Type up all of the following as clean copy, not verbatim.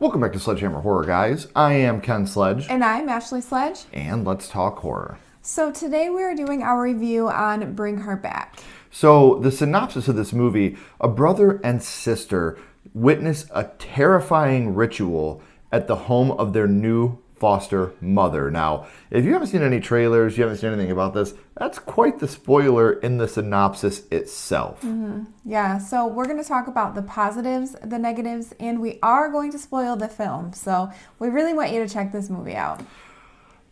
Welcome back to Sledgehammer Horror, guys. I am Ken Sledge. And I'm Ashley Sledge. And let's talk horror. So today we are doing our review on Bring Her Back. So the synopsis of this movie, a brother and sister witness a terrifying ritual at the home of their new foster mother. Now, if you haven't seen any trailers, you haven't seen anything about this, that's quite the spoiler in the synopsis itself. Yeah, so we're going to talk about the positives, the negatives, and we are going to spoil the film. So we really want you to check this movie out.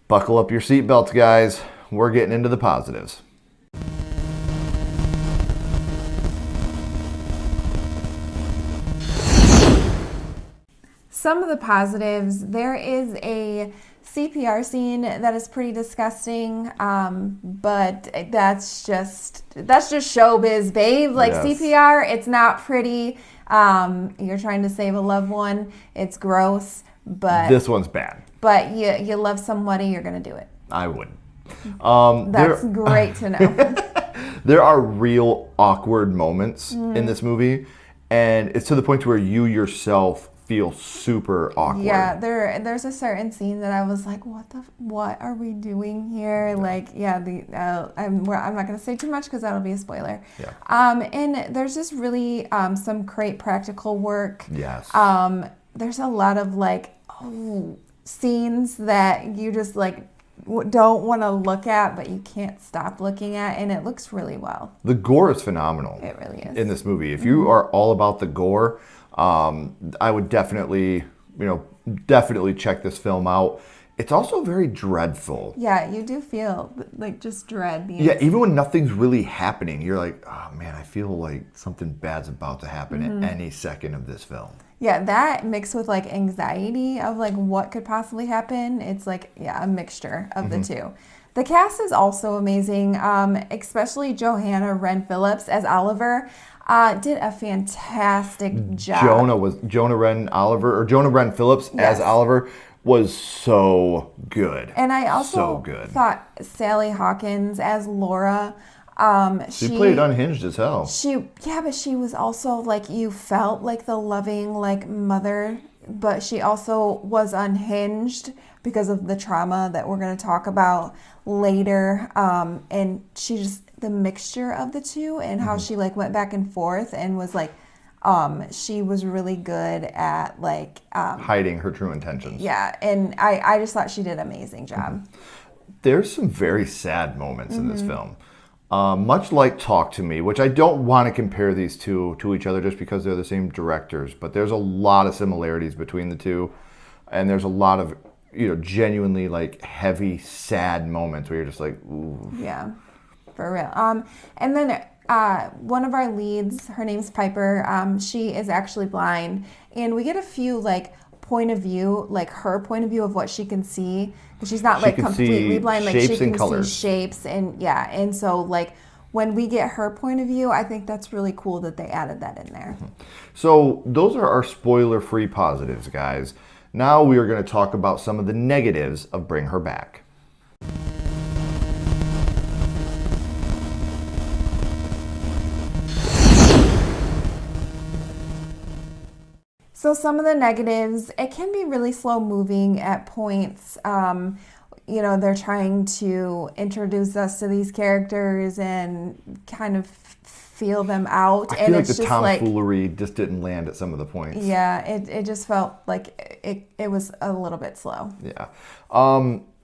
Buckle up your seatbelts, guys. We're getting into the positives. Some of the positives, there is a CPR scene that is pretty disgusting, but that's just showbiz, babe. Like Yes. CPR, it's not pretty. You're trying to save a loved one. It's gross, but This one's bad. But you love somebody, you're gonna do it. I would. That's great to know. There are real awkward moments in this movie, and it's to the point where you yourself feel super awkward. Yeah, there's a certain scene that I was like, what are we doing here? Like, yeah, I'm not gonna say too much because that'll be a spoiler. Yeah. And there's just really some great practical work. Yes. There's a lot of scenes that you just don't want to look at, but you can't stop looking at, and it looks really well. The gore is phenomenal. It really is. In this movie. If you are all about the gore, I would definitely check this film out. It's also very dreadful. Yeah, you do feel like just dread. Yeah, even when nothing's really happening, you're like, oh man, I feel like something bad's about to happen at any second of this film. Yeah, that mixed with anxiety of what could possibly happen. It's a mixture of the two. The cast is also amazing, especially Johanna Wren Phillips as Oliver. Did a fantastic job. Jonah Wren Phillips as Oliver was so good. And I also thought Sally Hawkins as Laura. She played unhinged as hell. But she was also you felt like the loving mother, but she also was unhinged because of the trauma that we're going to talk about later. And she just the mixture of the two and how she went back and forth and was she was really good at hiding her true intentions. Yeah, and I just thought she did an amazing job. There's some very sad moments in this film. Much like Talk to Me, which I don't want to compare these two to each other just because they're the same directors, but there's a lot of similarities between the two, and there's a lot of genuinely heavy, sad moments where you're just like, ooh. Yeah, for real. And then one of our leads, her name's Piper. She is actually blind, and we get a few point of view, her point of view of what she can see. Because she's not completely blind, she can see shapes and so when we get her point of view, I think that's really cool that they added that in there. So those are our spoiler-free positives, guys. Now we are going to talk about some of the negatives of Bring Her Back. So some of the negatives, it can be really slow moving at points. They're trying to introduce us to these characters and kind of feel them out. I feel like the tomfoolery just didn't land at some of the points. Yeah, it just felt like it was a little bit slow. Yeah.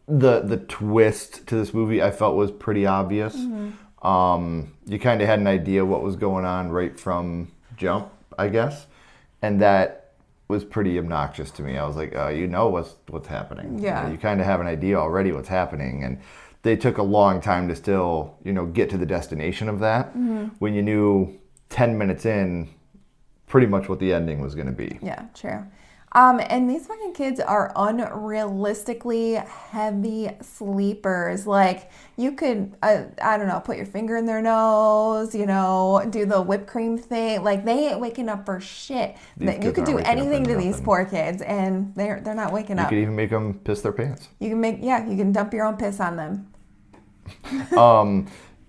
The twist to this movie I felt was pretty obvious. You kind of had an idea what was going on right from jump, I guess. And that was pretty obnoxious to me. I was like, what's happening. Yeah. You kind of have an idea already what's happening. And they took a long time to still, get to the destination of that when you knew 10 minutes in pretty much what the ending was going to be. Yeah, true. And these fucking kids are unrealistically heavy sleepers. You could, I don't know, put your finger in their nose, do the whipped cream thing. They ain't waking up for shit. You could do anything to these poor kids, and they're not waking up. You could even make them piss their pants. You can dump your own piss on them.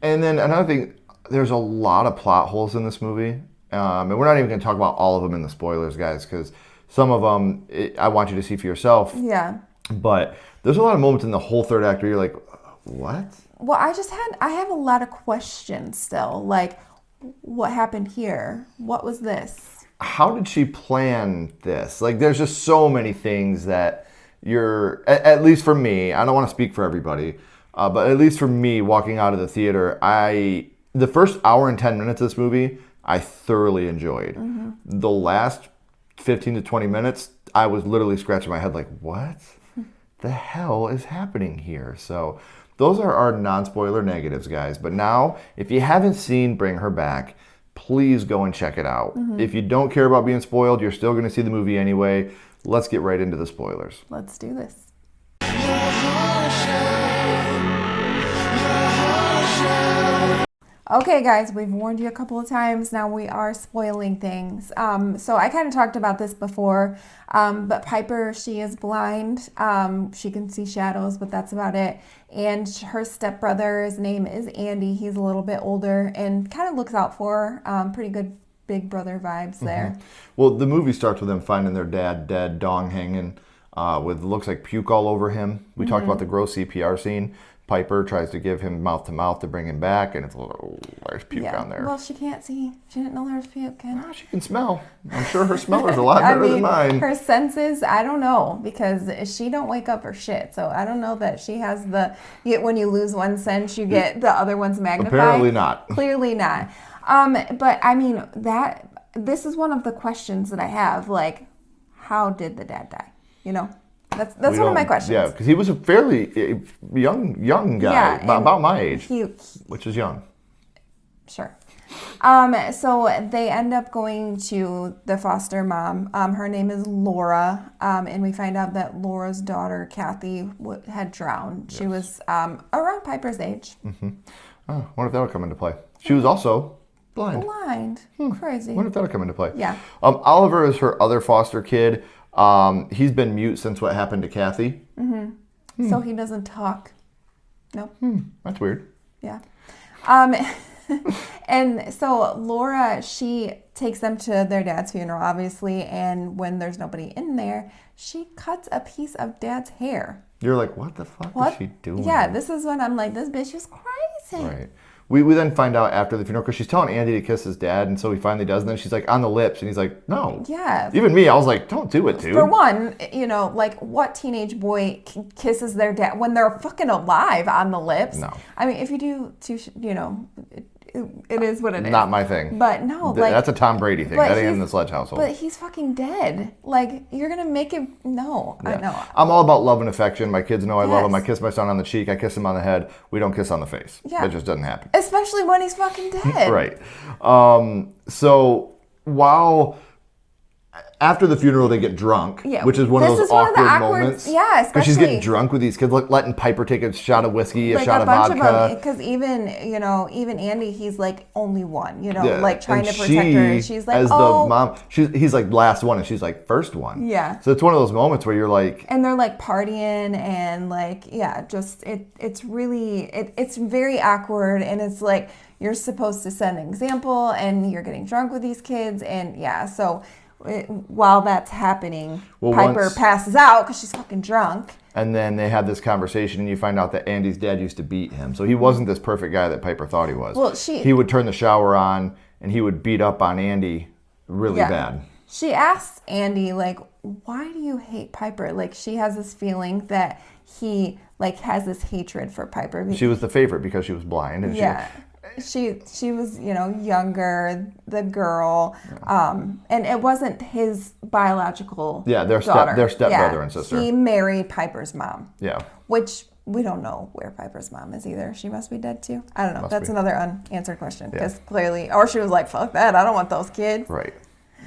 And then another thing, there's a lot of plot holes in this movie. And we're not even going to talk about all of them in the spoilers, guys, because Some of them, I want you to see for yourself. Yeah. But there's a lot of moments in the whole third act where you're like, what? Well, I have a lot of questions still. Like, what happened here? What was this? How did she plan this? Like, there's just so many things that at least for me, I don't want to speak for everybody, but at least for me, walking out of the theater, the first hour and 10 minutes of this movie, I thoroughly enjoyed. Mm-hmm. The last 15 to 20 minutes, I was literally scratching my head like, what the hell is happening here? So those are our non-spoiler negatives, guys. But now, if you haven't seen Bring Her Back, please go and check it out. Mm-hmm. If you don't care about being spoiled, you're still going to see the movie anyway. Let's get right into the spoilers. Let's do this. Okay, guys, we've warned you a couple of times. Now we are spoiling things. So I kind of talked about this before, but Piper, she is blind. She can see shadows, but that's about it. And her stepbrother, his name is Andy. He's a little bit older and kind of looks out for her. Pretty good big brother vibes there. Mm-hmm. Well, the movie starts with them finding their dad dead, dong hanging, with looks like puke all over him. We talked about the gross CPR scene. Piper tries to give him mouth to mouth to bring him back, and it's a little, there's puke on there. Well, she can't see. She didn't know there was puke. She can smell. I'm sure her smeller's a lot better than mine. Her senses, I don't know, because she don't wake up her shit. So I don't know that she has when you lose one sense, you get the other one's magnified. Apparently not. Clearly not. But I mean, this is one of the questions that I have. Like, how did the dad die? You know? That's one of my questions. Yeah, because he was a fairly young guy, about my age, which is young. Sure. So they end up going to the foster mom. Her name is Laura, and we find out that Laura's daughter, Kathy, had drowned. Yes. She was around Piper's age. Mm-hmm. Oh, I wonder if that'll come into play. She was also blind. Crazy. I wonder if that'll come into play. Yeah. Oliver is her other foster kid. He's been mute since what happened to Kathy. Mm-hmm. So he doesn't talk. Nope. That's weird. Yeah. And so Laura, she takes them to their dad's funeral, obviously, and when there's nobody in there, she cuts a piece of dad's hair. You're like, what the fuck is she doing? Yeah, this is when I'm like, this bitch is crazy. Right. We then find out after the funeral, because she's telling Andy to kiss his dad, and so he finally does, and then she's like, on the lips, and he's like, no. Yeah. Even me, I was like, don't do it, dude. For one, like, what teenage boy kisses their dad when they're fucking alive on the lips? No. I mean, if you do, it is what it is. Not my thing. But no, that's a Tom Brady thing. That ain't in the Sledge household. But he's fucking dead. Like, you're going to make him... No, yeah. I know. I'm all about love and affection. My kids know I love him. I kiss my son on the cheek. I kiss him on the head. We don't kiss on the face. Yeah. That just doesn't happen. Especially when he's fucking dead. Right. So while... After the funeral, they get drunk, which is one of those awkward moments. Yeah, especially because she's getting drunk with these kids, letting Piper take a shot of whiskey, a shot of vodka. Because even Andy, he's like only one, like trying to protect her, and she's like, the mom, he's like last one, and she's like first one. Yeah. So it's one of those moments where you're like, and they're like partying, and like, it's really it's very awkward, and it's like you're supposed to set an example, and you're getting drunk with these kids, and so. While that's happening, Piper passes out because she's fucking drunk. And then they have this conversation, and you find out that Andy's dad used to beat him. So he wasn't this perfect guy that Piper thought he was. Well, he would turn the shower on, and he would beat up on Andy really bad. She asks Andy, like, why do you hate Piper? Like, she has this feeling that he, like, has this hatred for Piper. She was the favorite because she was blind. And she was, younger, the girl, and it wasn't his biological daughter. Their stepbrother and sister. He married Piper's mom. Yeah. Which we don't know where Piper's mom is either. She must be dead too. I don't know. That's another unanswered question because clearly, or she was like, fuck that. I don't want those kids. Right.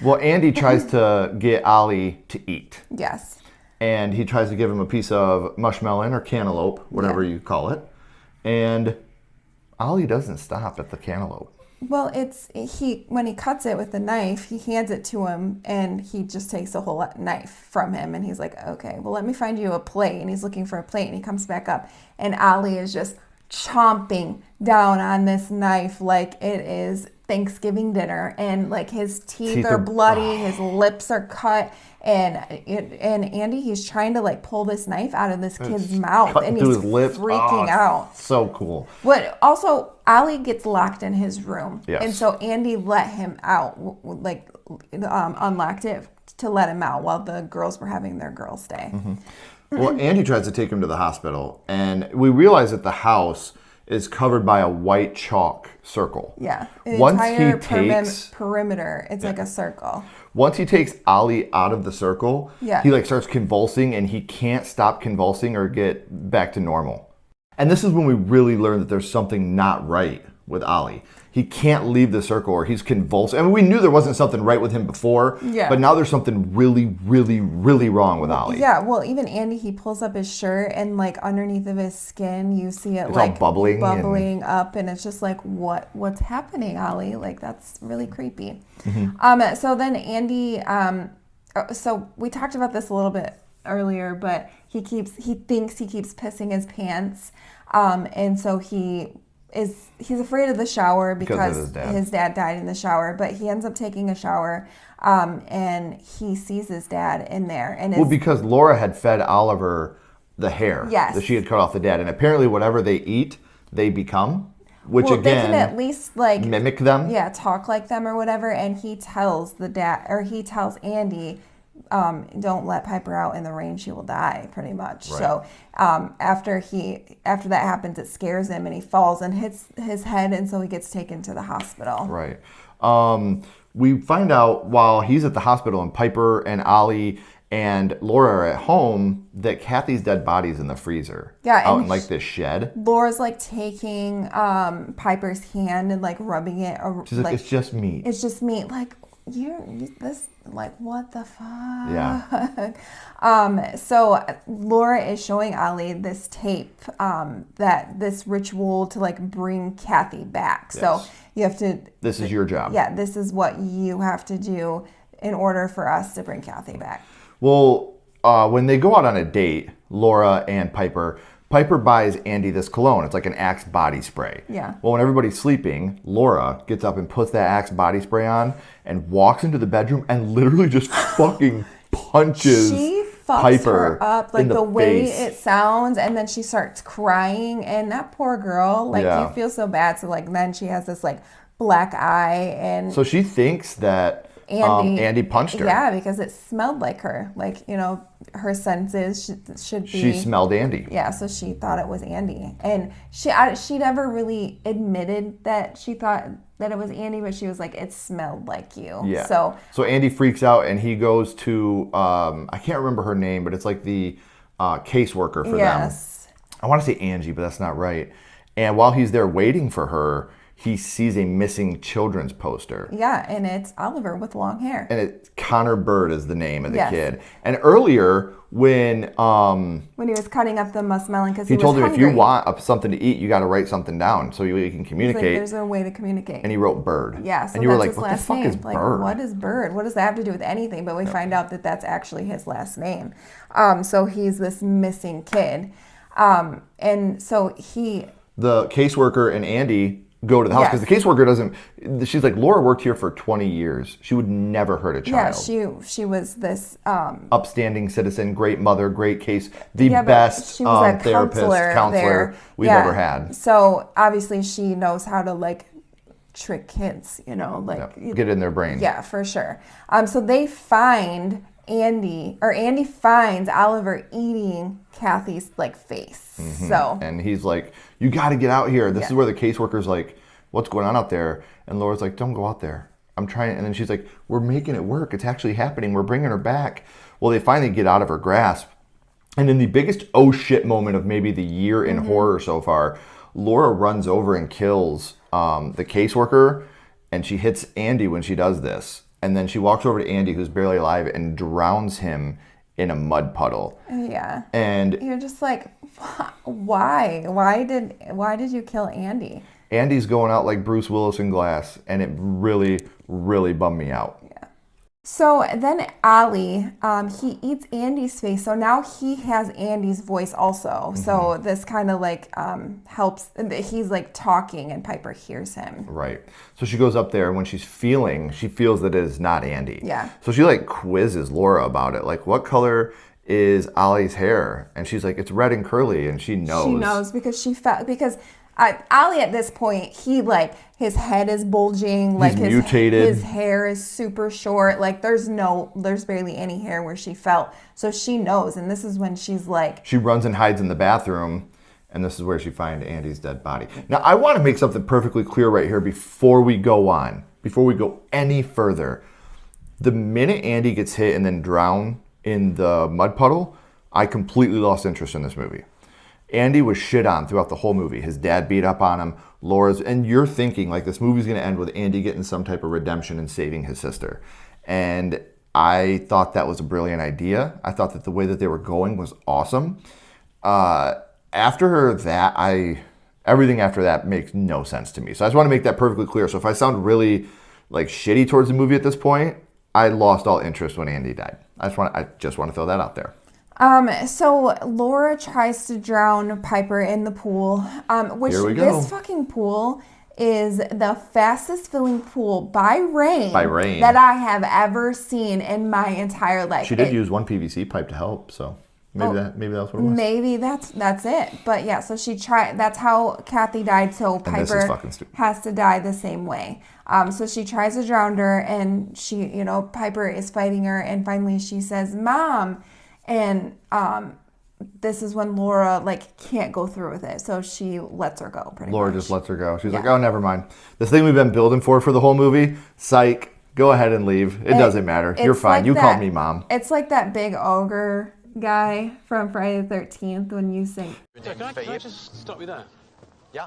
Well, Andy tries to get Ollie to eat. Yes. And he tries to give him a piece of mushmelon or cantaloupe, whatever you call it. And Ollie doesn't stop at the cantaloupe. Well, when he cuts it with the knife, he hands it to him, and he just takes the whole knife from him, and he's like, okay, well, let me find you a plate. And he's looking for a plate, and he comes back up, and Ollie is just chomping down on this knife like it is Thanksgiving dinner, and like his teeth Teeth are are- bloody, his lips are cut, and Andy, he's trying to like pull this knife out of this kid's mouth, cutting and through he's his lips. freaking Oh, out. So cool. But also, Ollie gets locked in his room, Yes. and so Andy let him out, like unlocked it to let him out while the girls were having their girls' day. Well, Andy tries to take him to the hospital, and we realize that the house is covered by a white chalk circle. Yeah, the Once entire he takes perimeter, it's like a circle. Once he takes Ollie out of the circle, Yeah. he like starts convulsing, and he can't stop convulsing or get back to normal. And this is when we really learn that there's something not right with Ollie. He can't leave the circle, or he's convulsing. I mean, we knew there wasn't something right with him before, Yeah. but now there's something really, really, really wrong with Ollie. Yeah, well, even Andy, he pulls up his shirt, and like underneath of his skin, you see it It's all like bubbling up, and it's just like, what's happening, Ollie? Like, that's really creepy. Mm-hmm. So then Andy, so we talked about this a little bit earlier, but he thinks he keeps pissing his pants, and so he's afraid of the shower because of his his dad died in the shower, but he ends up taking a shower, and he sees his dad in there. And Well, because Laura had fed Oliver the hair Yes. that she had cut off the dad, and apparently whatever they eat, they become, which they again can at least like mimic them. talk like them or whatever. And he tells Andy, don't let Piper out in the rain, she will die, pretty much. Right. So after that happens, it scares him, and he falls and hits his head, and so he gets taken to the hospital. Right. We find out while he's at the hospital, and Piper and Ollie and Laura are at home, that Kathy's dead body's in the freezer. Yeah, out and in like this shed. Laura's like taking Piper's hand and like rubbing it. She's like, it's just meat. It's just meat. Like, this, like, what the fuck? Yeah. So Laura is showing Ollie this tape, that this ritual to like bring Kathy back. Yes. So you have to. This is your job. Yeah, this is what you have to do in order for us to bring Kathy back. Well, when they go out on a date, Laura and Piper buys Andy this cologne. It's like an Axe body spray. Yeah. Well, when everybody's sleeping, Laura gets up and puts that Axe body spray on and walks into the bedroom and literally just fucking punches She fucks Piper her up, like in the way face. it sounds, and then she starts crying, and that poor girl, like Yeah. you feel so bad. So like then she has this like black eye, and So she thinks that Andy punched her. Yeah, because it smelled like her. Like, her senses should be. She smelled Andy. Yeah, so she thought it was Andy, and she never really admitted that she thought that it was Andy, but she was like, it smelled like you. Yeah. So Andy freaks out, and he goes to I can't remember her name, but it's like the caseworker for them. yes. I want to say Angie, but that's not right. And while he's there waiting for her, he sees a missing children's poster. Yeah, and it's Oliver with long hair. And Connor Bird is the name of the Yes. kid. And earlier, when When he was cutting up the muskmelon because he he told was him, if you hungry. want something to eat, you got to write something down so you can He's like, communicate. there's a way to communicate. And he wrote Bird. Yeah, so and you were that's like, his what the last fuck name. is Like, Bird? what is Bird? What does that have to do with anything? But we find out that that's actually his last name. So he's this missing kid. And so The caseworker and Andy go to the house because Yes. the caseworker doesn't. She's like, Laura worked here for 20 years. She would never hurt a yeah, child. she was this Upstanding citizen, great mother, great case, the yeah, but best she was a therapist, counselor there. we've Yeah. ever had. So obviously she knows how to like trick kids, Get in their brain. Yeah, for sure. So they find Andy finds Oliver eating Kathy's like face. So And he's like, you got to get out here. This is where the caseworker's like, what's going on out there? And Laura's like, don't go out there. I'm trying. And then she's like, we're making it work. It's actually happening. We're bringing her back. Well, they finally get out of her grasp. And in the biggest oh shit moment of maybe the year in horror so far, Laura runs over and kills the caseworker. And she hits Andy when she does this. And then she walks over to Andy, who's barely alive, and drowns him in a mud puddle. yeah. And You're just like, why? Why did you kill Andy? Andy's going out like Bruce Willis in Glass, and it really, really bummed me out. Yeah. So then Ollie, he eats Andy's face. So now he has Andy's voice also. So this kind of like helps. He's like talking and Piper hears him. Right. So she goes up there and when she feels that it is not Andy. Yeah. So she like quizzes Laura about it. Like, what color is Ollie's hair? And she's like, it's red and curly. And she knows. She knows because she felt, because Ollie at this point, he like, his head is bulging, like He's mutated. His hair is super short. Like there's barely any hair where she felt. So she knows. And this is when she's like. She runs and hides in the bathroom. And this is where she finds Andy's dead body. Now, I want to make something perfectly clear right here before we go on. Before we go any further. The minute Andy gets hit and then drowned in the mud puddle, I completely lost interest in this movie. Andy was shit on throughout the whole movie. His dad beat up on him. And you're thinking like this movie's going to end with Andy getting some type of redemption and saving his sister. And I thought that was a brilliant idea. I thought that the way that they were going was awesome. After that, everything after that makes no sense to me. So I just want to make that perfectly clear. So if I sound really like shitty towards the movie at this point, I lost all interest when Andy died. I just want to throw that out there. So Laura tries to drown Piper in the pool, which Here we go. This fucking pool is the fastest filling pool by rain that I have ever seen in my entire life. She did use one PVC pipe to help, so maybe that's what it was. Maybe that's it. But yeah, so she tried. That's how Kathy died. So Piper has to die the same way. So she tries to drown her, and Piper is fighting her, and finally she says, "Mom." And this is when Laura can't go through with it, so she lets her go. Laura just lets her go. She's like, "Oh, never mind. This thing we've been building for the whole movie, psych. Go ahead and leave. It doesn't matter. You're fine. You called me mom." It's like that big ogre guy from Friday the 13th when you sing. Can I just stop you there? Yeah.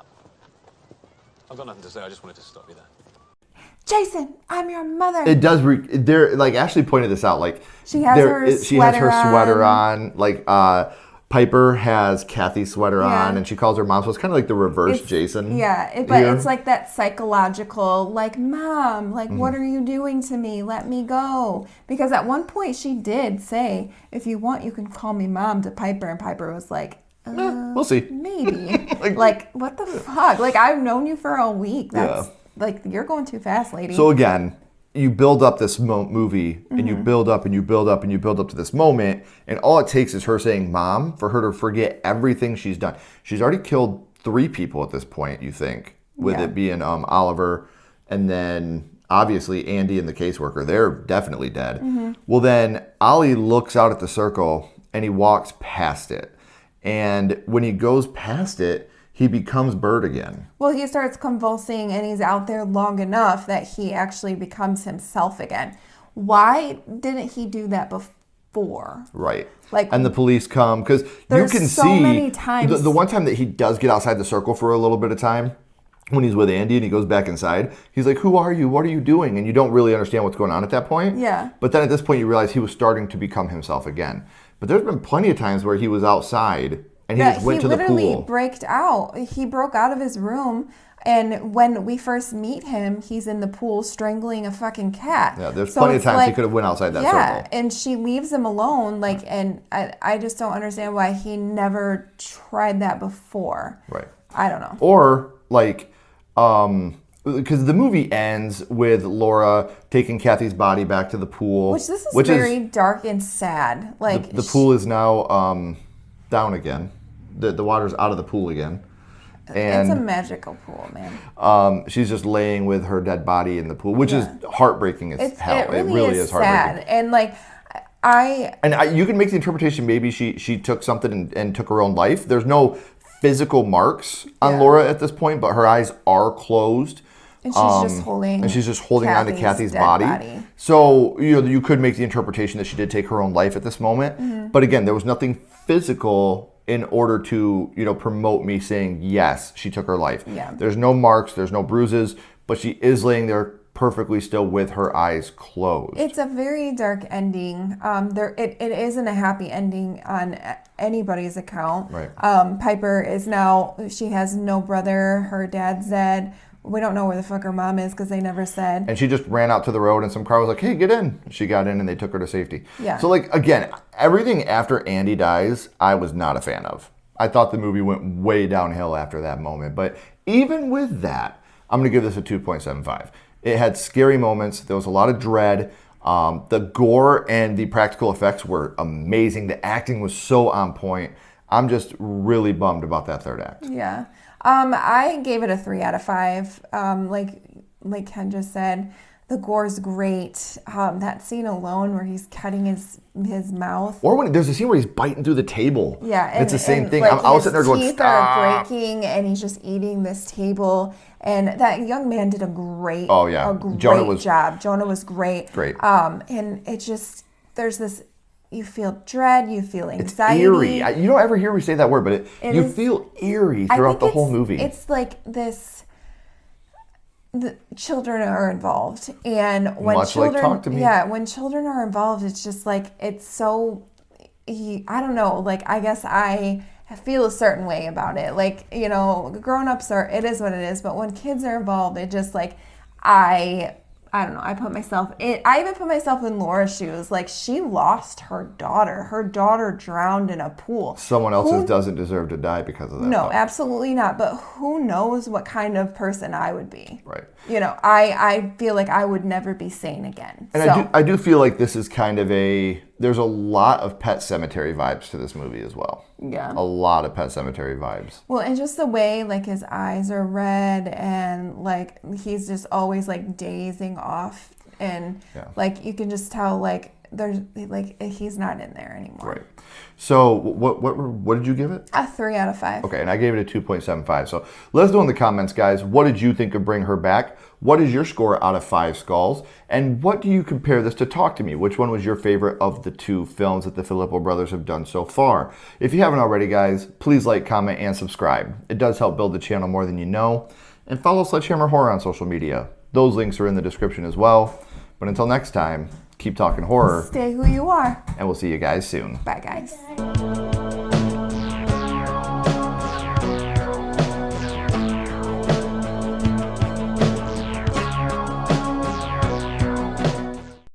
I've got nothing to say. I just wanted to stop you there. Jason, I'm your mother. It does. They're Ashley pointed this out. She has her sweater on. Piper has Kathy's sweater on, and she calls her mom. So it's kind of like the reverse Jason. Yeah, but it's like that psychological, Mom, what are you doing to me? Let me go. Because at one point she did say, if you want, you can call me Mom to Piper. And Piper was like, we'll see. Maybe. What the fuck? I've known you for a week. That's you're going too fast, lady. So again, you build up this movie, and you build up and you build up and you build up to this moment, and all it takes is her saying "Mom" for her to forget everything she's done. She's already killed 3 people at this point, you think, with it being Oliver, and then obviously Andy and the caseworker. They're definitely dead. Well, then Ollie looks out at the circle, and he walks past it. And when he goes past it, he becomes Bird again. Well, he starts convulsing, and he's out there long enough that he actually becomes himself again. Why didn't he do that before? Right. And the police come, because you can see many times. The one time that he does get outside the circle for a little bit of time, when he's with Andy and he goes back inside, he's like, "Who are you? What are you doing?" And you don't really understand what's going on at that point. Yeah. But then at this point, you realize he was starting to become himself again. But there's been plenty of times where he was outside and he just went to the pool. He literally He broke out of his room, and when we first meet him, he's in the pool strangling a fucking cat. Yeah, there's plenty of times he could have went outside that circle. Yeah, and she leaves him alone, and I just don't understand why he never tried that before. Right. I don't know. Or, because the movie ends with Laura taking Kathy's body back to the pool. Which is very dark and sad. The pool is now down again. The water's out of the pool again. And it's a magical pool, man. She's just laying with her dead body in the pool, which is heartbreaking as hell. It really is heartbreaking. Sad. And you can make the interpretation maybe she took something and took her own life. There's no physical marks on Laura at this point, but her eyes are closed. And she's just holding on to Kathy's body. So you could make the interpretation that she did take her own life at this moment. But again, there was nothing physical in order to promote me saying yes, she took her life. Yeah. There's no marks, there's no bruises, but she is laying there perfectly still with her eyes closed. It's a very dark ending. It isn't a happy ending on anybody's account. Right. Piper is now, she has no brother. Her dad's dead. we don't know where the fuck her mom is because they never said. And she just ran out to the road and some car was like, hey, get in. She got in and they took her to safety. Yeah. So like, again, everything after Andy dies, I was not a fan of. I thought the movie went way downhill after that moment. But even with that, I'm going to give this a 2.75. It had scary moments. There was a lot of dread. The gore and the practical effects were amazing. The acting was so on point. I'm just really bummed about that third act. Yeah. I gave it a 3 out of 5. Like Ken just said, the gore's great. That scene alone where he's cutting his mouth. Or when there's a scene where he's biting through the table. Yeah. And it's the same thing. Like, I was sitting there going, his teeth stop. are breaking and he's just eating this table. And that young man did a great job. Jonah was great. Great. And it just, there's this, you feel dread, you feel anxiety. It's eerie. You don't ever hear me say that word, but you feel eerie throughout the whole movie. It's like this, the children are involved. And when Much children, like Talk to Me. Yeah, when children are involved, it's just like, it's so, I don't know, like, I guess I feel a certain way about it. Like, you know, grown-ups it is what it is, but when kids are involved, it just like, I don't know, I even put myself in Laura's shoes. Like, she lost her daughter. Her daughter drowned in a pool. Someone else doesn't deserve to die because of that. No, absolutely not. But who knows what kind of person I would be. Right. You know, I feel like I would never be sane again. And I do feel like this is kind of there's a lot of Pet Sematary vibes to this movie as well. Yeah. A lot of Pet Sematary vibes. Well, and just the way, like, his eyes are red and, like, he's just always, like, dazing off. And, like, you can just tell, like, there's, like, he's not in there anymore. Right. So what did you give it? A 3 out of 5. Okay, and I gave it a 2.75. So let us know in the comments, guys, what did you think of Bring Her Back? What is your score out of 5 skulls? And what do you compare this to Talk to Me? Which one was your favorite of the 2 films that the Filippo brothers have done so far? If you haven't already, guys, please like, comment, and subscribe. It does help build the channel more than you know. And follow Sledgehammer Horror on social media. Those links are in the description as well. But until next time, keep talking horror. Stay who you are. And we'll see you guys soon. Bye, guys.